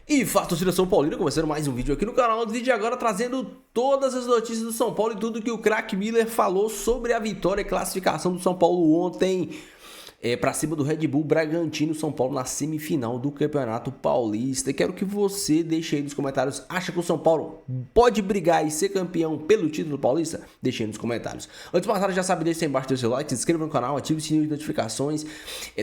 E fala, torcida São Paulina, começando mais um vídeo aqui no canal. No vídeo de agora trazendo todas as notícias do São Paulo e tudo que o craque Miller falou sobre a vitória e classificação do São Paulo ontem para cima do Red Bull Bragantino. São Paulo na semifinal do Campeonato Paulista. E quero que você deixe aí nos comentários, acha que o São Paulo pode brigar e ser campeão pelo título paulista? Deixe aí nos comentários. Antes de passar, já sabe, deixa aí embaixo do seu like, se inscreva no canal, ative o sininho de notificações.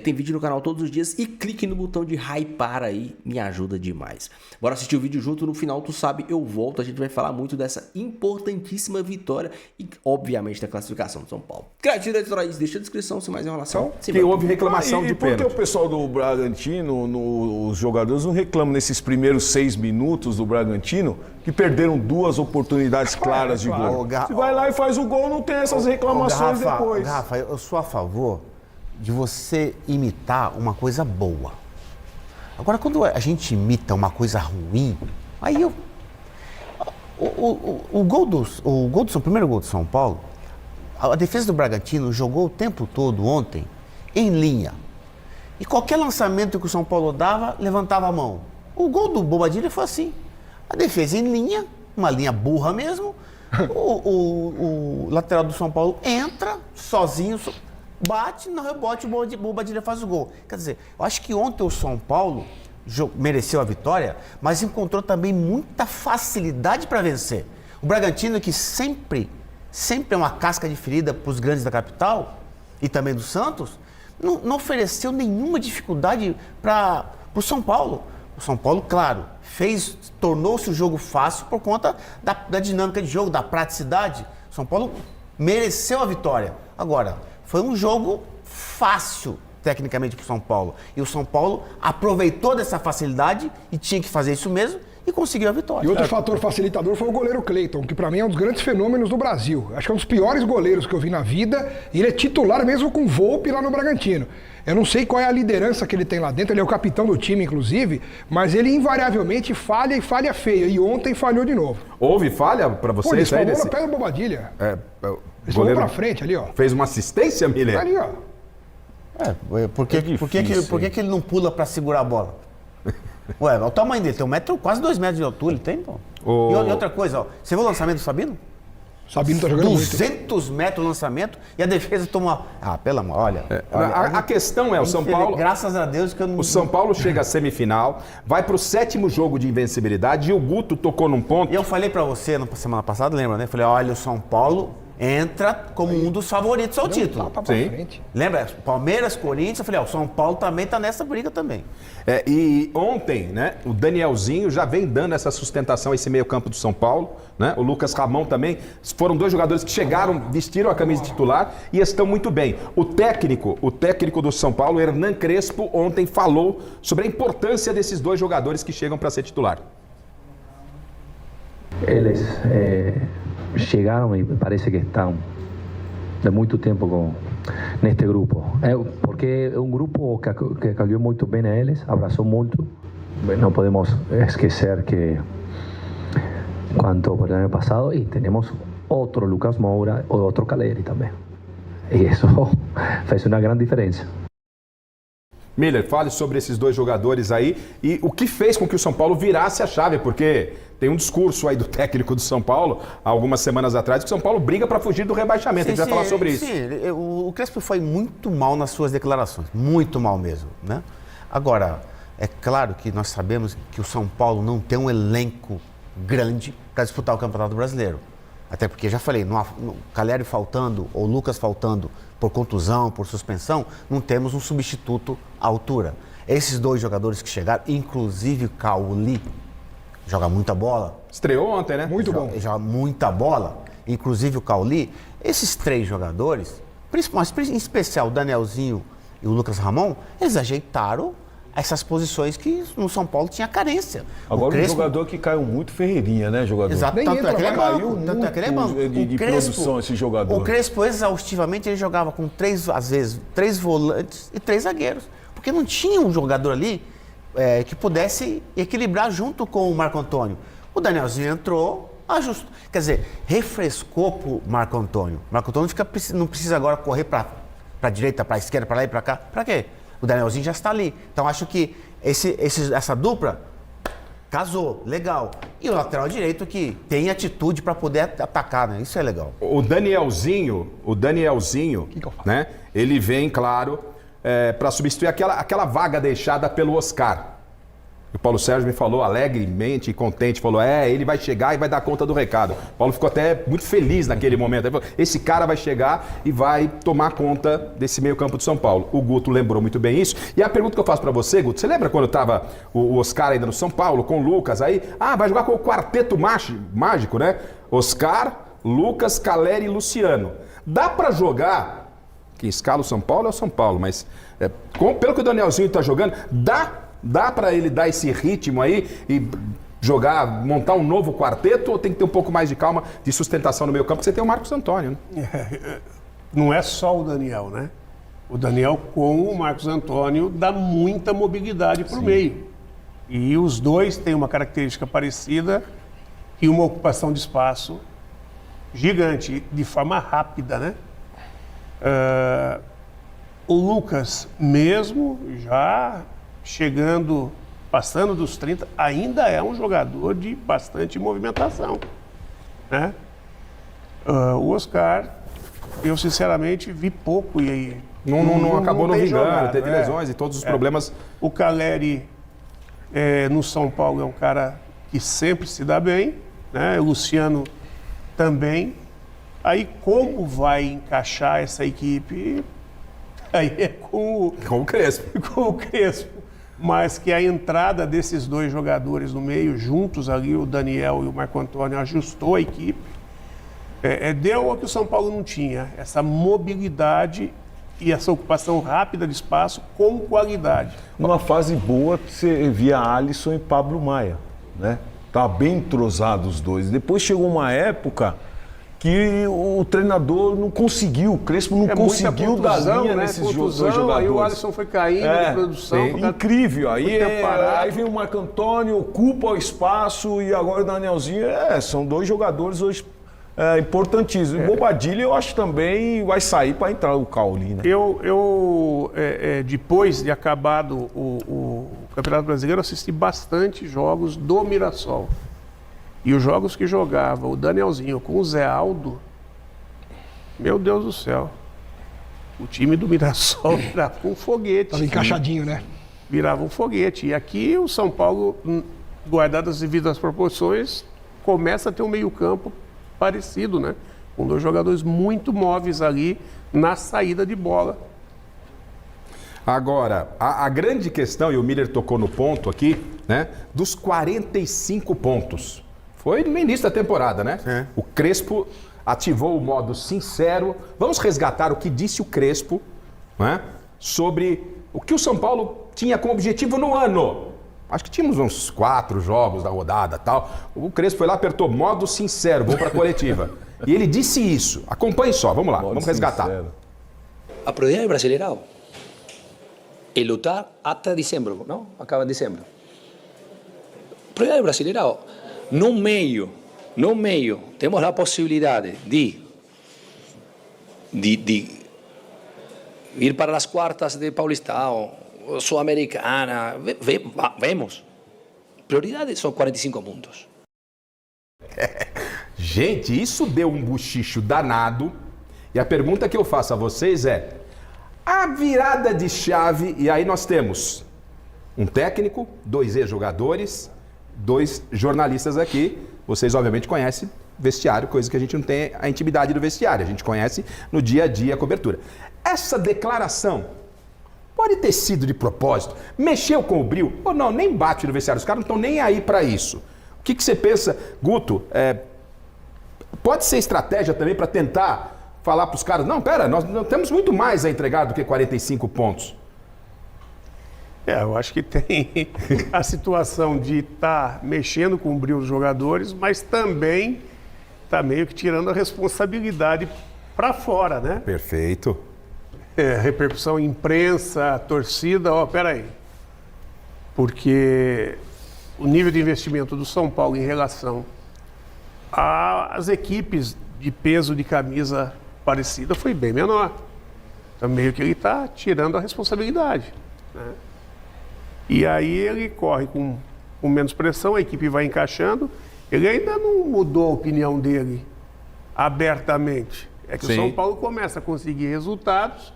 Tem vídeo no canal todos os dias e clique no botão de hypar aí, me ajuda demais. Bora assistir o vídeo junto, no final tu sabe, eu volto, a gente vai falar muito dessa importantíssima vitória e obviamente da classificação do São Paulo. Criativo da Raiz, deixa a descrição sem mais enrolação. Que houve reclamação de pênalti. E por que o pessoal do Bragantino, os jogadores não reclamam nesses primeiros 6 minutos do Bragantino que perderam 2 oportunidades claras de gol? Se vai lá e faz o gol, não tem essas reclamações depois. Rafa, eu sou a favor de você imitar uma coisa boa. Agora, quando a gente imita uma coisa ruim, aí eu... O primeiro gol do São Paulo, a defesa do Bragantino jogou o tempo todo ontem em linha. E qualquer lançamento que o São Paulo dava, levantava a mão. O gol do Bobadilha foi assim. A defesa em linha, uma linha burra mesmo. O lateral do São Paulo entra sozinho, bate, no rebote, o Bobadilha faz o gol. Quer dizer, eu acho que ontem o São Paulo mereceu a vitória, mas encontrou também muita facilidade para vencer. O Bragantino, que sempre é uma casca de ferida para os grandes da capital e também do Santos, não ofereceu nenhuma dificuldade para o São Paulo. O São Paulo, claro, tornou-se o jogo fácil por conta da dinâmica de jogo, da praticidade. O São Paulo mereceu a vitória. Agora, foi um jogo fácil, tecnicamente, para o São Paulo. E o São Paulo aproveitou dessa facilidade e tinha que fazer isso mesmo e conseguiu a vitória. E outro fator facilitador foi o goleiro Cleiton, que para mim é um dos grandes fenômenos do Brasil. Acho que é um dos piores goleiros que eu vi na vida. E ele é titular mesmo com Volpi lá no Bragantino. Eu não sei qual é a liderança que ele tem lá dentro, ele é o capitão do time, inclusive, mas ele invariavelmente falha e falha feia. E ontem falhou de novo. Houve falha para vocês? Pô, ele espalmou no pé do Bobadilha. Ele espalmou pra frente ali, ó. Fez uma assistência, Miller? Ali, ó. Por que ele não pula para segurar a bola? Ué, o tamanho dele tem quase 2 metros de altura, ele tem, pô. E outra coisa, ó, você viu o lançamento do Sabino? Sabino tá jogando 200 metros o lançamento e a defesa toma... pelo amor, olha. A questão é, o São Paulo... Graças a Deus que eu não... O São Paulo chega à semifinal, vai pro 7º jogo de invencibilidade e o Guto tocou num ponto... E eu falei pra você na semana passada, lembra, né? Falei, olha, o São Paulo entra como um dos favoritos ao título. Sim. Lembra? Palmeiras, Corinthians, eu falei, o São Paulo também tá nessa briga também. E ontem, né, o Danielzinho já vem dando essa sustentação a esse meio campo do São Paulo, né? O Lucas Ramon também, foram 2 jogadores que chegaram, vestiram a camisa titular e estão muito bem. O técnico do São Paulo, Hernan Crespo, ontem falou sobre a importância desses 2 jogadores que chegam para ser titular. Eles chegaram e parece que estão de muito tempo neste grupo. Porque é um grupo que acolheu muito bem a eles, abraçou muito. Não podemos esquecer que quanto por el ano passado, e temos outro Lucas Moura ou outro Caleri também. E isso fez uma grande diferença. Miller, fale sobre esses 2 jogadores aí e o que fez com que o São Paulo virasse a chave, porque tem um discurso aí do técnico do São Paulo, há algumas semanas atrás, que o São Paulo briga para fugir do rebaixamento. A gente vai falar sobre isso. Sim, o Crespo foi muito mal nas suas declarações, muito mal mesmo, né? Agora, é claro que nós sabemos que o São Paulo não tem um elenco grande para disputar o Campeonato Brasileiro. Até porque, já falei, Caleri faltando ou Lucas faltando por contusão, por suspensão, não temos um substituto à altura. Esses 2 jogadores que chegaram, inclusive o Cauli, joga muita bola. Estreou ontem, né? Muito bom. Joga muita bola, inclusive o Cauli. Esses 3 jogadores, mas em especial o Danielzinho e o Lucas Ramon, eles ajeitaram essas posições que no São Paulo tinha carência. Agora um jogador que caiu muito, Ferreirinha, né, jogador? Exato, tanto é que ele é banco. De produção esse jogador. O Crespo, exaustivamente, ele jogava com 3, às vezes, 3 volantes e 3 zagueiros. Porque não tinha um jogador ali que pudesse equilibrar junto com o Marco Antônio. O Danielzinho entrou, ajustou. Quer dizer, refrescou pro Marco Antônio. O Marco Antônio não precisa agora correr para a direita, para a esquerda, para lá e para cá. Para quê? O Danielzinho já está ali. Então, acho que essa dupla casou, legal. E o lateral direito que tem atitude para poder atacar, né? Isso é legal. O Danielzinho, né? Ele vem, claro, para substituir aquela vaga deixada pelo Oscar. O Paulo Sérgio me falou alegremente e contente, falou, ele vai chegar e vai dar conta do recado. O Paulo ficou até muito feliz naquele momento. Ele falou, esse cara vai chegar e vai tomar conta desse meio campo de São Paulo. O Guto lembrou muito bem isso. E a pergunta que eu faço para você, Guto, você lembra quando estava o Oscar ainda no São Paulo, com o Lucas aí? Vai jogar com o quarteto mágico, né? Oscar, Lucas, Caleri e Luciano. Dá para jogar, quem escala o São Paulo é o São Paulo, mas pelo que o Danielzinho está jogando, dá para ele dar esse ritmo aí e montar um novo quarteto, ou tem que ter um pouco mais de calma, de sustentação no meio campo, porque você tem o Marcos Antônio, né? Não é só o Daniel, né? O Daniel com o Marcos Antônio dá muita mobilidade para o meio. E os dois têm uma característica parecida e uma ocupação de espaço gigante, de forma rápida, né? O Lucas mesmo, já chegando, passando dos 30, ainda é um jogador de bastante movimentação, né? O Oscar, eu sinceramente vi pouco e aí não acabou não vingando, jogado, teve lesões e todos os problemas. O Caleri no São Paulo é um cara que sempre se dá bem, né? O Luciano também. Aí como vai encaixar essa equipe? Aí é com o Crespo. Com o Crespo. Mas que a entrada desses dois jogadores no meio, juntos ali, o Daniel e o Marco Antônio, ajustou a equipe. Deu o que o São Paulo não tinha, essa mobilidade e essa ocupação rápida de espaço com qualidade. Uma fase boa, você via Alisson e Pablo Maia, né? Tá bem entrosados os dois. Depois chegou uma época que o treinador não conseguiu, o Crespo não conseguiu dar linha nesses dois jogadores. Aí o Alisson foi caindo de produção. Incrível. Aí vem o Marco Antônio, ocupa o espaço e agora o Danielzinho. São dois jogadores hoje importantíssimos. O Bobadilha eu acho também vai sair para entrar o Cauli, né? Depois de acabado o Campeonato Brasileiro, assisti bastante jogos do Mirassol. E os jogos que jogava o Danielzinho com o Zé Aldo, meu Deus do céu, o time do Mirassol virava um foguete. Tava encaixadinho, né? Virava um foguete. E aqui o São Paulo, guardadas as devidas proporções, começa a ter um meio-campo parecido, né? Com dois jogadores muito móveis ali na saída de bola. Agora, a grande questão, e o Miller tocou no ponto aqui, né? Dos 45 pontos. Foi no início da temporada, né? O Crespo ativou o modo sincero. Vamos resgatar o que disse o Crespo, né? Sobre o que o São Paulo tinha como objetivo no ano. Acho que tínhamos uns 4 jogos da rodada e tal. O Crespo foi lá, apertou modo sincero, vou para a coletiva. E ele disse isso. Acompanhe só, vamos lá, vamos resgatar. A prioridade do Brasileirão é lutar até dezembro, não? Acaba em dezembro. A prioridade do Brasileirão, no meio, temos a possibilidade de ir para as quartas de Paulistão, Sul-Americana, vemos. Prioridade são 45 pontos. Gente, isso deu um buchicho danado. E a pergunta que eu faço a vocês é: a virada de chave, e aí nós temos um técnico, 2 ex-jogadores, 2 jornalistas aqui. Vocês obviamente conhecem vestiário, coisa que a gente não tem a intimidade do vestiário. A gente conhece no dia a dia a cobertura. Essa declaração pode ter sido de propósito, mexeu com o brio, ou não, nem bate no vestiário, os caras não estão nem aí para isso. O que você pensa, Guto? Pode ser estratégia também para tentar falar para os caras, não, pera, nós temos muito mais a entregar do que 45 pontos. Eu acho que tem a situação de estar mexendo com o brio dos jogadores, mas também está meio que tirando a responsabilidade para fora, né? Perfeito. Repercussão imprensa, torcida, peraí. Porque o nível de investimento do São Paulo em relação às equipes de peso de camisa parecida foi bem menor. Então meio que ele está tirando a responsabilidade, né? E aí ele corre com com menos pressão, a equipe vai encaixando. Ele ainda não mudou a opinião dele abertamente. É que Sim. o São Paulo começa a conseguir resultados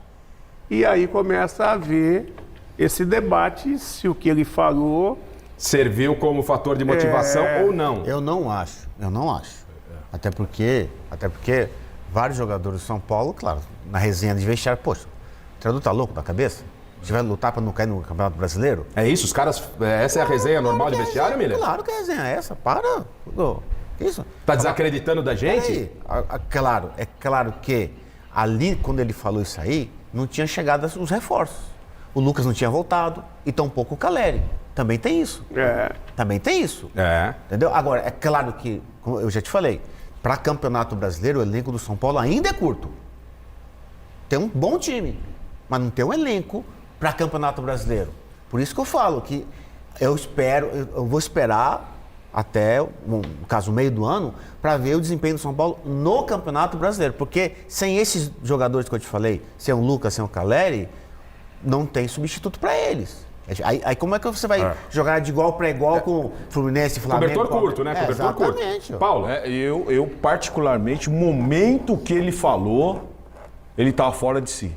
e aí começa a haver esse debate se o que ele falou... Serviu como fator de motivação ou não? Eu não acho. Até porque vários jogadores do São Paulo, claro, na resenha de vestiário, poxa, o treinador tá louco da cabeça? A gente vai lutar para não cair no Campeonato Brasileiro? É isso? Os caras. Essa é a resenha normal de vestiário, Miller? Claro que a resenha é essa. Para. Isso. Tá desacreditando da gente? Peraí. É claro que ali, quando ele falou isso aí, não tinha chegado os reforços. O Lucas não tinha voltado e tampouco o Caleri. Também tem isso. Também tem isso. Entendeu? Agora, é claro que, como eu já te falei, para Campeonato Brasileiro, o elenco do São Paulo ainda é curto. Tem um bom time, mas não tem um elenco para Campeonato Brasileiro. Por isso que eu falo que eu vou esperar até, no caso, o meio do ano, para ver o desempenho do São Paulo no Campeonato Brasileiro. Porque sem esses jogadores que eu te falei, sem o Lucas, sem o Caleri, não tem substituto para eles. Aí como é que você vai jogar de igual para igual com o Fluminense e Flamengo? Cobertor curto, né? Cobertor curto. Paulo? Eu particularmente, o momento que ele falou, ele estava fora de si.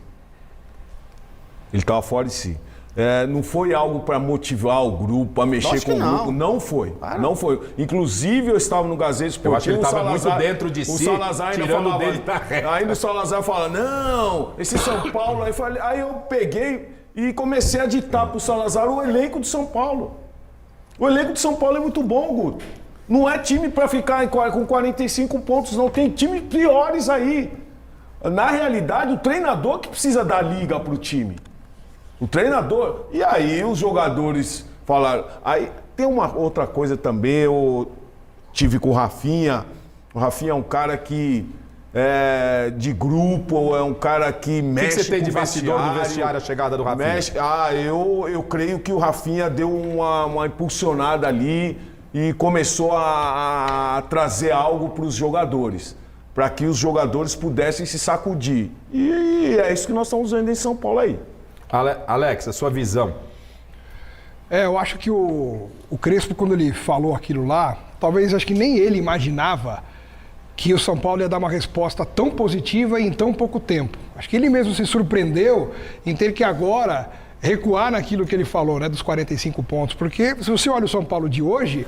Não foi algo para motivar o grupo, para mexer com o grupo. Não foi. Não foi. Inclusive, eu estava no Gazeta Esportivo. Eu acho que ele estava muito dentro de si, o Salazar tirando dele. Ainda o Salazar fala, não, esse São Paulo... Aí eu peguei e comecei a ditar para o Salazar o elenco do São Paulo. O elenco do São Paulo é muito bom, Guto. Não é time para ficar com 45 pontos, não. Tem times piores aí. Na realidade, o treinador que precisa dar liga para o time. O treinador. E aí os jogadores falaram. Aí tem uma outra coisa também, eu tive com o Rafinha. O Rafinha é um cara que é de grupo, é um cara que mexe com o você tem de bastidor do vestiário, a chegada do Rafinha? Eu creio que o Rafinha deu uma impulsionada ali e começou a trazer algo para os jogadores. Para que os jogadores pudessem se sacudir. E é isso que nós estamos vendo em São Paulo aí. Alex, a sua visão. Eu acho que o Crespo, quando ele falou aquilo lá, talvez acho que nem ele imaginava que o São Paulo ia dar uma resposta tão positiva em tão pouco tempo. Acho que ele mesmo se surpreendeu em ter que agora recuar naquilo que ele falou, né, dos 45 pontos. Porque se você olha o São Paulo de hoje,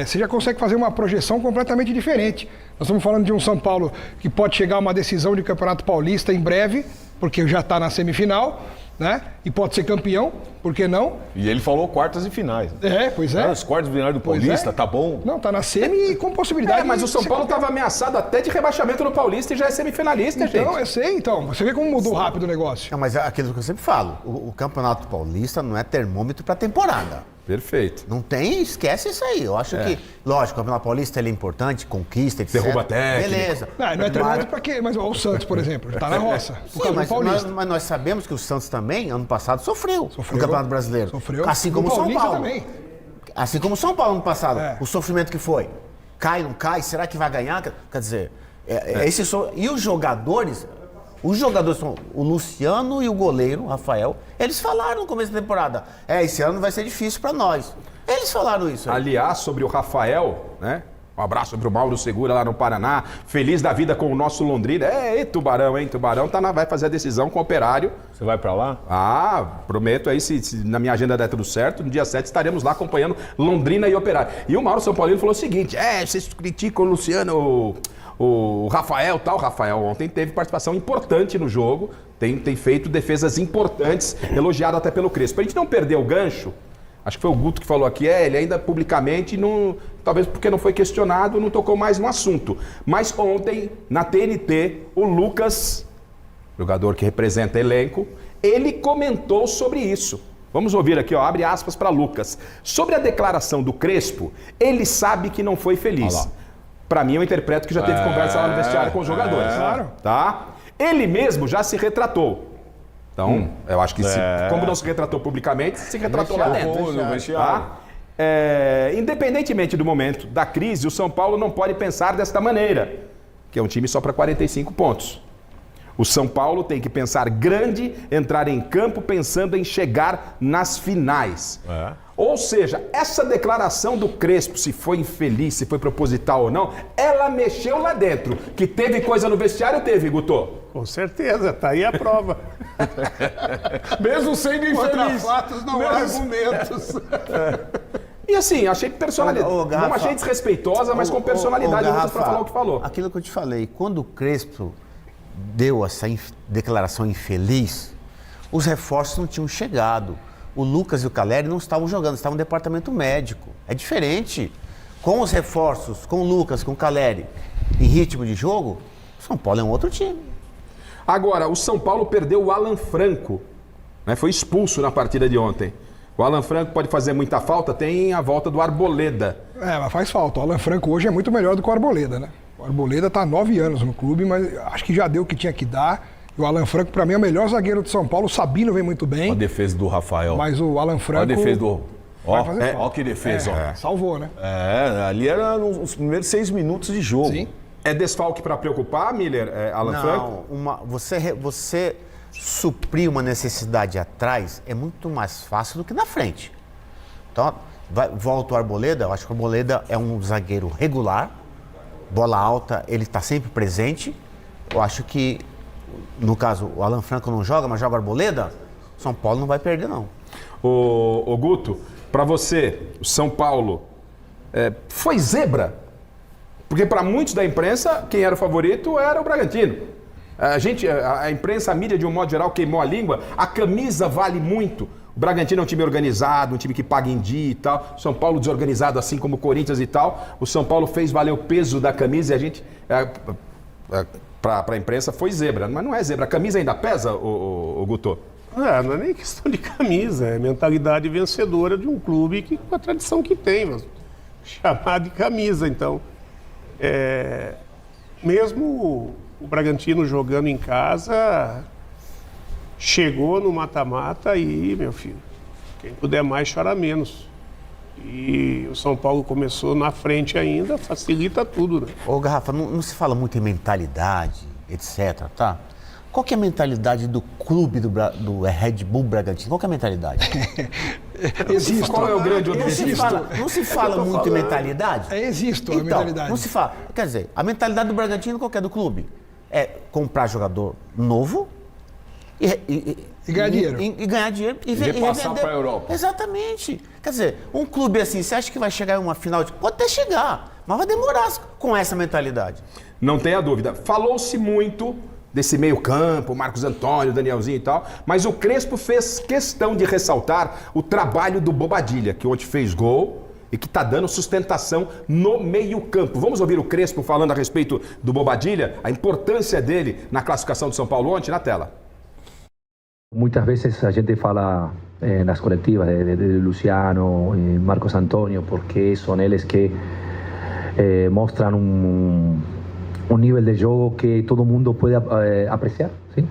você já consegue fazer uma projeção completamente diferente. Nós estamos falando de um São Paulo que pode chegar a uma decisão de Campeonato Paulista em breve, porque já está na semifinal, né? E pode ser campeão, por que não? E ele falou quartas e finais. Pois é. As quartas e finais do Paulista, tá bom? Não, tá na semi com possibilidade. Mas o São Paulo estava ameaçado até de rebaixamento no Paulista e já é semifinalista, gente. Então, eu sei, então. Você vê como mudou rápido o negócio. Não, mas é aquilo que eu sempre falo. O Campeonato Paulista não é termômetro para temporada. Perfeito. Não tem, esquece isso aí. Eu acho que, lógico, o Campeonato Paulista ele é importante, conquista, etc. Derruba técnico. Beleza. Não é termômetro para quê? Mas o Santos, por exemplo, está na roça. Sim, mas nós sabemos que o Santos também, ano passado, sofreu no Campeonato Brasileiro. Sofreu. Assim como o São Paulo. Também. Assim como o São Paulo ano passado. O sofrimento que foi. Cai, não cai? Será que vai ganhar? Quer dizer, e os jogadores... Os jogadores são o Luciano e o goleiro, o Rafael. Eles falaram no começo da temporada. Esse ano vai ser difícil para nós. Eles falaram isso. Aliás, sobre o Rafael, né? Um abraço pro Mauro Segura lá no Paraná. Feliz da vida com o nosso Londrina. Tubarão, hein? Tubarão vai fazer a decisão com o Operário. Você vai para lá? Prometo aí, se na minha agenda der tudo certo, no dia 7 estaremos lá acompanhando Londrina e Operário. E o Mauro São Paulino falou o seguinte, vocês criticam o Luciano... O Rafael, Rafael ontem teve participação importante no jogo, tem feito defesas importantes, elogiado até pelo Crespo. Pra gente não perder o gancho, acho que foi o Guto que falou aqui, ele ainda publicamente, talvez porque não foi questionado, não tocou mais no assunto. Mas ontem, na TNT, o Lucas, jogador que representa elenco, ele comentou sobre isso. Vamos ouvir aqui, abre aspas para Lucas. Sobre a declaração do Crespo, ele sabe que não foi feliz. Para mim, eu interpreto que já teve conversa lá no vestiário com os jogadores. Claro. Tá? Ele mesmo já se retratou. Então, eu acho que como não se retratou publicamente, se retratou lá dentro. No vestiário. Tá? Independentemente do momento da crise, o São Paulo não pode pensar desta maneira, que é um time só para 45 pontos. O São Paulo tem que pensar grande, entrar em campo pensando em chegar nas finais. Ou seja, essa declaração do Crespo, se foi infeliz, se foi proposital ou não, ela mexeu lá dentro. Que teve coisa no vestiário, teve, Guto. Com certeza, tá aí a prova. Mesmo sendo Contra infeliz. fatos não há argumentos. E assim, achei personalidade. Ô, Garrafa, não achei desrespeitosa, mas com personalidade Ô, para Garrafa, falar o que falou. Aquilo que eu te falei, quando o Crespo deu essa declaração infeliz, os reforços não tinham chegado. O Lucas e o Caleri não estavam jogando, estavam no departamento médico. É diferente. Com os reforços, com o Lucas, com o Caleri, em ritmo de jogo, o São Paulo é um outro time. Agora, o São Paulo perdeu o Alan Franco, né? Foi expulso na partida de ontem. O Alan Franco pode fazer muita falta, tem a volta do Arboleda. Mas faz falta. O Alan Franco hoje é muito melhor do que o Arboleda, né? O Arboleda está há 9 anos no clube, mas acho que já deu o que tinha que dar. E o Alan Franco, para mim, é o melhor zagueiro do São Paulo. O Sabino vem muito bem. Olha a defesa do Rafael. Mas o Alan Franco... Olha a defesa do... Ó que defesa, ó. Salvou, né? Ali era os primeiros 6 minutos de jogo. Sim. É desfalque para preocupar, Miller, Alan Franco? Não, você suprir uma necessidade atrás é muito mais fácil do que na frente. Então, volta o Arboleda, eu acho que o Arboleda é um zagueiro regular, bola alta, ele está sempre presente. Eu acho que, no caso, o Alan Franco não joga, mas joga o Arboleda, São Paulo não vai perder, não. Ô Guto, para você, o São Paulo foi zebra? Porque para muitos da imprensa, quem era o favorito era o Bragantino. A imprensa, a mídia de um modo geral queimou a língua. A camisa vale muito. O Bragantino é um time organizado, um time que paga em dia e tal. São Paulo desorganizado, assim como o Corinthians e tal. O São Paulo fez valer o peso da camisa e a gente, para a imprensa, foi zebra. Mas não é zebra. A camisa ainda pesa, o Guto? Não é nem questão de camisa, é mentalidade vencedora de um clube com a tradição que tem, mas chamar de camisa. Então, mesmo o Bragantino jogando em casa, chegou no mata-mata e, meu filho, quem puder mais chora menos. E o São Paulo começou na frente ainda, facilita tudo, né? Ô, Garrafa, não se fala muito em mentalidade, etc, tá? Qual que é a mentalidade do clube do Red Bull Bragantino? Qual que é a mentalidade? Existe. Qual é o grande objetivo? Não se fala muito em mentalidade? Existe a Então, mentalidade. não se fala. Quer dizer, a mentalidade do Bragantino, qual que é do clube? É comprar jogador novo E ganhar dinheiro. E ganhar dinheiro e repassar revender. pra Europa. Exatamente. Quer dizer, um clube assim, você acha que vai chegar em uma final? Pode até chegar, mas vai demorar com essa mentalidade. Não tenha dúvida. Falou-se muito desse meio-campo, Marcos Antônio, Danielzinho e tal, mas o Crespo fez questão de ressaltar o trabalho do Bobadilla, que ontem fez gol e que está dando sustentação no meio-campo. Vamos ouvir o Crespo falando a respeito do Bobadilla, a importância dele na classificação do São Paulo ontem, na tela. Muchas veces a gente fala nas coletivas de Luciano, Marcos Antonio, porque son ellos que mostran un nivel de juego que todo mundo puede apreciar, ¿sí?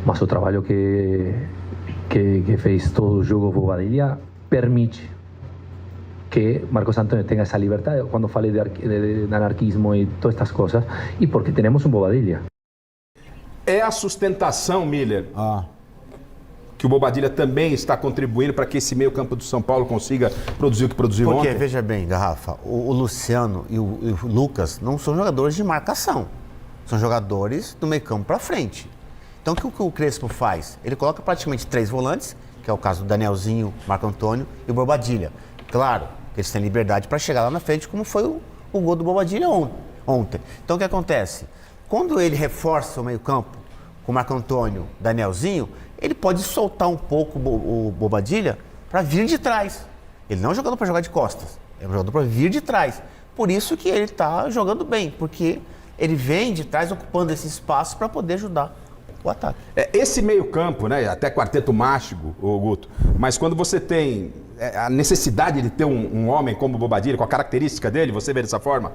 Mas o trabalho que fez todo o jogo Bobadilla permite que Marcos Antonio tenga esa libertad cuando fale de anarquismo y todas estas cosas, y porque tenemos un Bobadilla. É a sustentação, Miller, que o Bobadilla também está contribuindo para que esse meio-campo do São Paulo consiga produzir o que produziu Porque, ontem? veja bem, Garrafa, o Luciano e o Lucas não são jogadores de marcação. São jogadores do meio campo para frente. Então, o que o Crespo faz? Ele coloca praticamente 3 volantes, que é o caso do Danielzinho, Marco Antônio e o Bobadilla. Claro que eles têm liberdade para chegar lá na frente, como foi o gol do Bobadilla ontem. Então, o que acontece? Quando ele reforça o meio-campo com o Marco Antônio, Danielzinho, ele pode soltar um pouco o Bobadilla para vir de trás. Ele não é um jogador para jogar de costas, é um jogador para vir de trás. Por isso que ele está jogando bem, porque ele vem de trás ocupando esse espaço para poder ajudar o ataque. Esse meio-campo, né, até quarteto mágico, Guto, mas quando você tem a necessidade de ter um homem como o Bobadilla, com a característica dele, você vê dessa forma?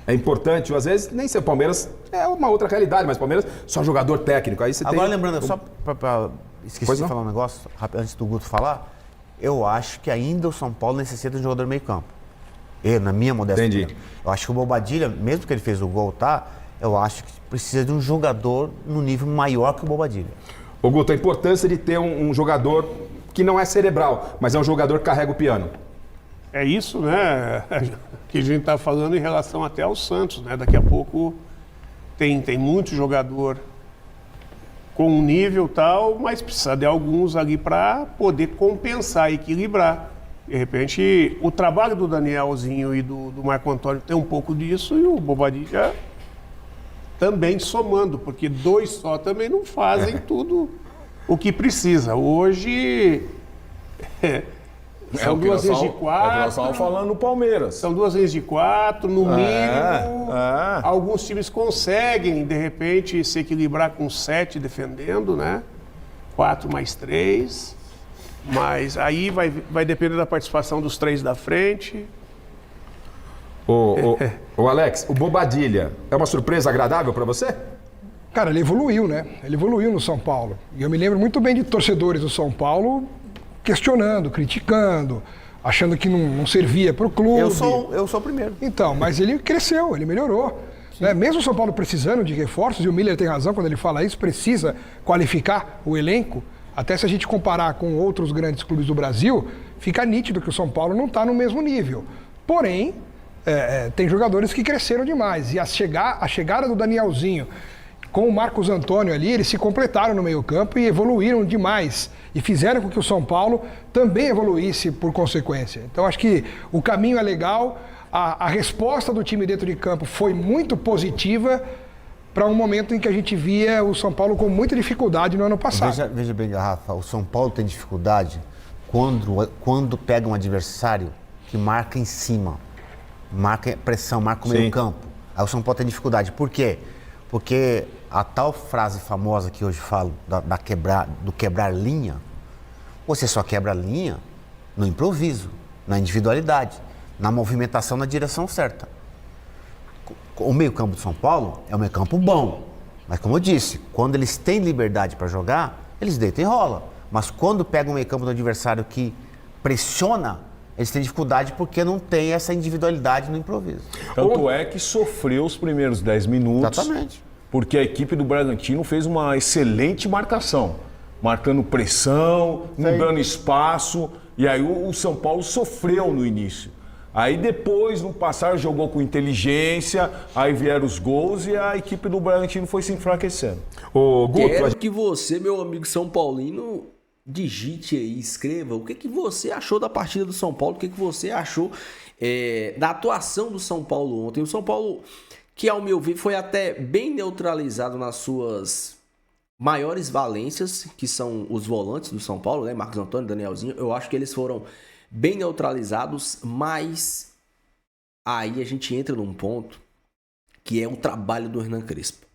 É importante, às vezes, nem ser o Palmeiras é uma outra realidade, mas o Palmeiras só jogador técnico. Aí você Agora, tem... lembrando, só para esqueci de falar um negócio, antes do Guto falar, eu acho que ainda o São Paulo necessita de um jogador meio campo. Na minha modéstia. Entendi. Eu acho que o Bobadilla, mesmo que ele fez o gol, eu acho que precisa de um jogador no nível maior que o Bobadilla. Ô Guto, a importância de ter um jogador que não é cerebral, mas é um jogador que carrega o piano. É isso, né, que a gente está falando em relação até ao Santos, né? Daqui a pouco tem muito jogador com um nível tal, mas precisa de alguns ali para poder compensar, equilibrar. De repente, o trabalho do Danielzinho e do Marco Antônio tem um pouco disso e o Bobadilla também somando, porque dois só também não fazem tudo o que precisa. Hoje são duas vezes de 4. Nós estávamos falando no Palmeiras. São 2 vezes de 4, no mínimo. Alguns times conseguem, de repente, se equilibrar com 7 defendendo, né? 4 mais 3. Mas aí vai depender da participação dos 3 da frente. Ô Alex, o Bobadilla é uma surpresa agradável para você? Cara, ele evoluiu, né? Ele evoluiu no São Paulo. E eu me lembro muito bem de torcedores do São Paulo questionando, criticando, achando que não servia para o clube. Eu sou o primeiro. Então, mas ele cresceu, ele melhorou. Né? Mesmo o São Paulo precisando de reforços, e o Miller tem razão quando ele fala isso, precisa qualificar o elenco. Até se a gente comparar com outros grandes clubes do Brasil, fica nítido que o São Paulo não está no mesmo nível. Porém, tem jogadores que cresceram demais. E a chegada do Danielzinho com o Marcos Antônio ali, eles se completaram no meio-campo e evoluíram demais. E fizeram com que o São Paulo também evoluísse por consequência. Então, acho que o caminho é legal. A resposta do time dentro de campo foi muito positiva para um momento em que a gente via o São Paulo com muita dificuldade no ano passado. Veja bem, Rafa, o São Paulo tem dificuldade quando pega um adversário que marca em cima, marca pressão, marca o meio campo. Aí o São Paulo tem dificuldade. Por quê? Porque a tal frase famosa que hoje falo do quebrar linha, você só quebra linha no improviso, na individualidade, na movimentação na direção certa. O meio-campo do São Paulo é um meio-campo bom, mas como eu disse, quando eles têm liberdade para jogar, eles deitam e rolam. Mas quando pega um meio-campo do adversário que pressiona, eles têm dificuldade porque não tem essa individualidade no improviso. Tanto é que sofreu os primeiros 10 minutos. Exatamente. Porque a equipe do Bragantino fez uma excelente marcação. Marcando pressão, não dando espaço. E aí o São Paulo sofreu no início. Aí depois, no passar, jogou com inteligência, aí vieram os gols e a equipe do Bragantino foi se enfraquecendo. Quero que você, meu amigo São Paulino, digite aí, escreva o que você achou da partida do São Paulo, o que você achou da atuação do São Paulo ontem. O São Paulo, que ao meu ver foi até bem neutralizado nas suas maiores valências, que são os volantes do São Paulo, né? Marcos Antônio, Danielzinho, eu acho que eles foram bem neutralizados, mas aí a gente entra num ponto que é o trabalho do Hernan Crespo.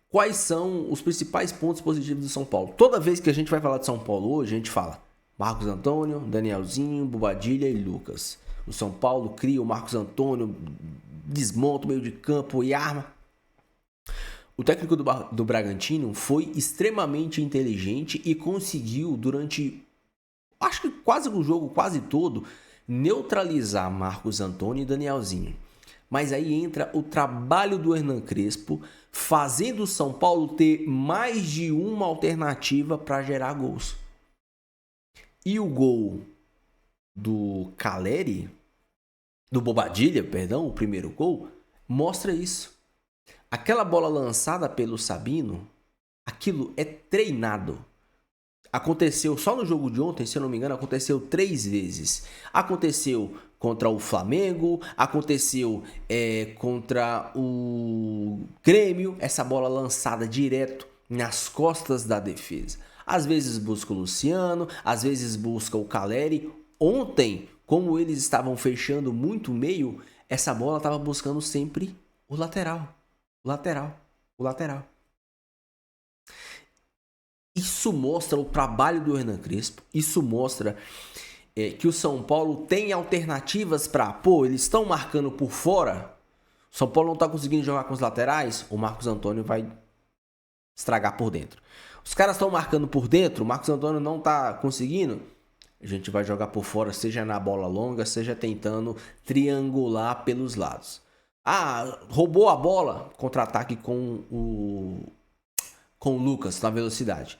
Quais são os principais pontos positivos do São Paulo? Toda vez que a gente vai falar de São Paulo hoje, a gente fala Marcos Antônio, Danielzinho, Bobadilla e Lucas. O São Paulo cria o Marcos Antônio, desmonta o meio de campo e arma. O técnico do Bragantino foi extremamente inteligente e conseguiu, durante, acho que quase o jogo, quase todo, neutralizar Marcos Antônio e Danielzinho. Mas aí entra o trabalho do Hernan Crespo, fazendo o São Paulo ter mais de uma alternativa para gerar gols. E o gol do Caleri, do Bobadilla, perdão, o primeiro gol, mostra isso. Aquela bola lançada pelo Sabino, aquilo é treinado. Aconteceu só no jogo de ontem, se eu não me engano, aconteceu 3 vezes. Aconteceu contra o Flamengo, aconteceu contra o Grêmio, essa bola lançada direto nas costas da defesa. Às vezes busca o Luciano, às vezes busca o Caleri. Ontem, como eles estavam fechando muito meio, essa bola estava buscando sempre o lateral. O lateral. Isso mostra o trabalho do Hernan Crespo. Isso mostra que o São Paulo tem alternativas para... eles estão marcando por fora. O São Paulo não está conseguindo jogar com os laterais. O Marcos Antônio vai estragar por dentro. Os caras estão marcando por dentro. O Marcos Antônio não está conseguindo. A gente vai jogar por fora, seja na bola longa, seja tentando triangular pelos lados. Roubou a bola. Contra-ataque com o Lucas na velocidade.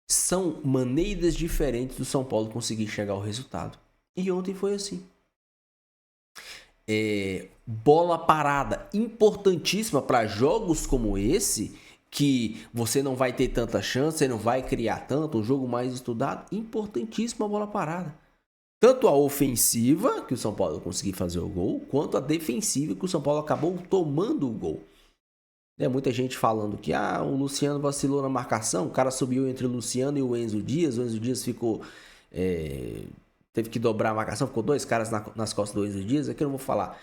São maneiras diferentes do São Paulo conseguir chegar ao resultado. E ontem foi assim. Bola parada, importantíssima para jogos como esse, que você não vai ter tanta chance, você não vai criar tanto, um jogo mais estudado, importantíssima a bola parada. Tanto a ofensiva, que o São Paulo conseguiu fazer o gol, quanto a defensiva, que o São Paulo acabou tomando o gol. Muita gente falando que o Luciano vacilou na marcação, o cara subiu entre o Luciano e o Enzo Dias ficou... teve que dobrar a marcação, ficou 2 caras nas costas do Enzo Dias. Aqui eu não vou falar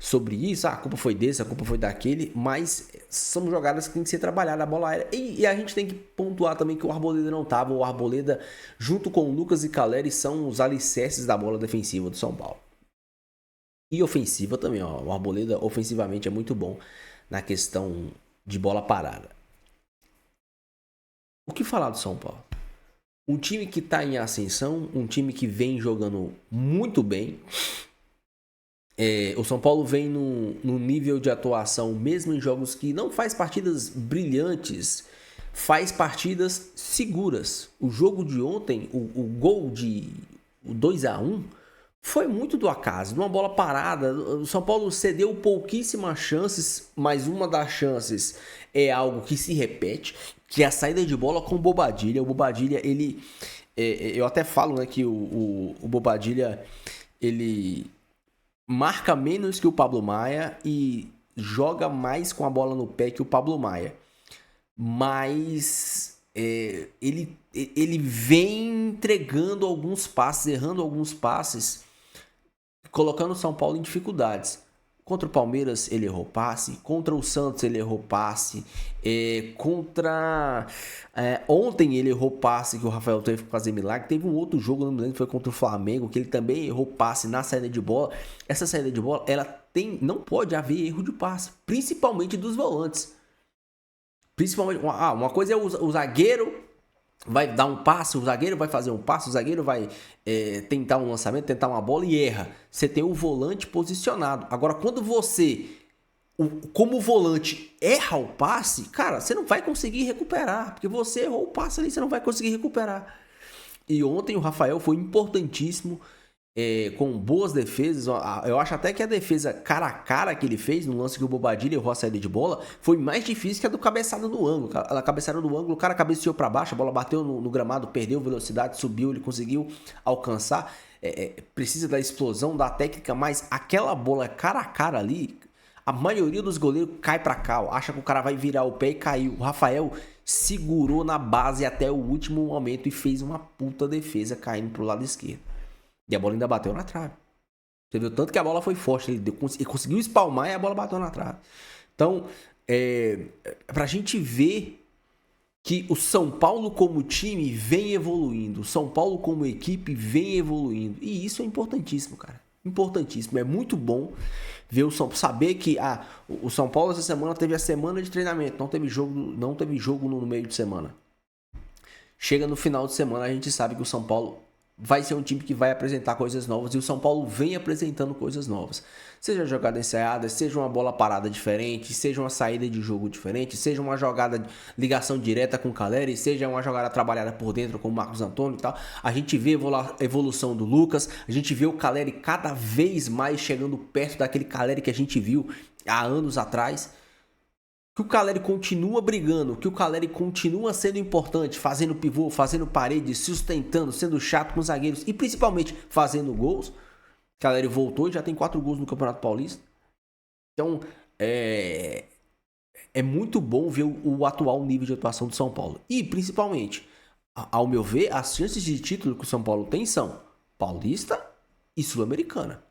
sobre isso, a culpa foi desse, a culpa foi daquele, mas são jogadas que tem que ser trabalhadas, a bola aérea. E a gente tem que pontuar também que o Arboleda não estava. O Arboleda, junto com o Lucas e Caleri, são os alicerces da bola defensiva do São Paulo. E ofensiva também, o Arboleda ofensivamente é muito bom na questão de bola parada. O que falar do São Paulo? Um time que está em ascensão, um time que vem jogando muito bem. O São Paulo vem num nível de atuação, mesmo em jogos que não faz partidas brilhantes, faz partidas seguras. O jogo de ontem, o gol de 2-1, foi muito do acaso, numa bola parada. O São Paulo cedeu pouquíssimas chances, mas uma das chances é algo que se repete, que é a saída de bola com o Bobadilla. O Bobadilla, ele... eu até falo, né, que o Bobadilla, ele marca menos que o Pablo Maia e joga mais com a bola no pé que o Pablo Maia. Mas ele vem entregando alguns passes, errando alguns passes, colocando o São Paulo em dificuldades. Contra o Palmeiras ele errou passe, contra o Santos ele errou passe, ontem ele errou passe que o Rafael teve que fazer milagre. Teve um outro jogo, não me lembro, foi contra o Flamengo, que ele também errou passe na saída de bola. Essa saída de bola, não pode haver erro de passe, principalmente dos volantes. Principalmente, uma coisa é o zagueiro vai dar um passe, o zagueiro vai fazer um passe, o zagueiro vai tentar um lançamento, tentar uma bola e erra. Você tem o volante posicionado. Agora, quando você, como volante, erra o passe, cara, você não vai conseguir recuperar, porque você errou o passe ali, você não vai conseguir recuperar. E ontem o Rafael foi importantíssimo, com boas defesas. Eu acho até que a defesa cara a cara que ele fez no lance que o Bobadilla errou a saída de bola foi mais difícil que a do cabeçada no ângulo. A cabeçada do ângulo, o cara cabeceou para baixo, a bola bateu no gramado, perdeu velocidade, subiu, ele conseguiu alcançar. Precisa da explosão, da técnica, mas aquela bola cara a cara ali, a maioria dos goleiros cai para cá, acha que o cara vai virar o pé e caiu. O Rafael segurou na base até o último momento e fez uma puta defesa caindo pro lado esquerdo. E a bola ainda bateu na trave. Você viu tanto que a bola foi forte. Ele conseguiu espalmar e a bola bateu na trave. Então, pra gente ver que o São Paulo como time vem evoluindo. O São Paulo como equipe vem evoluindo. E isso é importantíssimo, cara. Importantíssimo. É muito bom ver o São Paulo. Saber que o São Paulo essa semana teve a semana de treinamento. Não teve jogo no meio de semana. Chega no final de semana, a gente sabe que o São Paulo vai ser um time que vai apresentar coisas novas, e o São Paulo vem apresentando coisas novas. Seja jogada ensaiada, seja uma bola parada diferente, seja uma saída de jogo diferente, seja uma jogada de ligação direta com o Caleri, seja uma jogada trabalhada por dentro com o Marcos Antônio e tal. A gente vê a evolução do Lucas, a gente vê o Caleri cada vez mais chegando perto daquele Caleri que a gente viu há anos atrás. Que o Caleri continua brigando, que o Caleri continua sendo importante, fazendo pivô, fazendo parede, sustentando, sendo chato com os zagueiros e principalmente fazendo gols. O Caleri voltou e já tem 4 gols no Campeonato Paulista. Então, é muito bom ver o atual nível de atuação do São Paulo. E, principalmente, ao meu ver, as chances de título que o São Paulo tem são Paulista e Sul-Americana.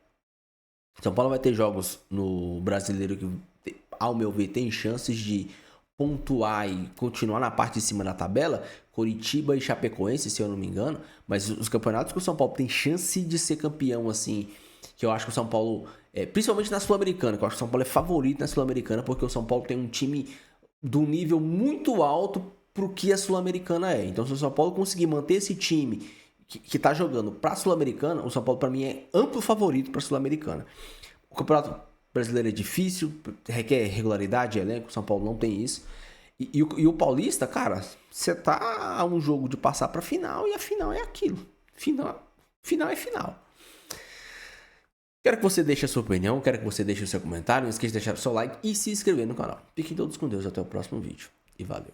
São Paulo vai ter jogos no Brasileiro que, ao meu ver, tem chances de pontuar e continuar na parte de cima da tabela, Coritiba e Chapecoense, se eu não me engano, mas os campeonatos que o São Paulo tem chance de ser campeão, assim, que eu acho que o São Paulo, principalmente na Sul-Americana, que eu acho que o São Paulo é favorito na Sul-Americana, porque o São Paulo tem um time do nível muito alto pro que a Sul-Americana é. Então, se o São Paulo conseguir manter esse time que tá jogando pra Sul-Americana, o São Paulo, pra mim, é amplo favorito pra Sul-Americana. O campeonato brasileiro é difícil, requer regularidade, elenco, o São Paulo não tem isso. E o Paulista, cara, você tá a um jogo de passar pra final e a final é aquilo. Final é final. Quero que você deixe a sua opinião, quero que você deixe o seu comentário, não esqueça de deixar o seu like e se inscrever no canal. Fiquem todos com Deus, até o próximo vídeo. E valeu.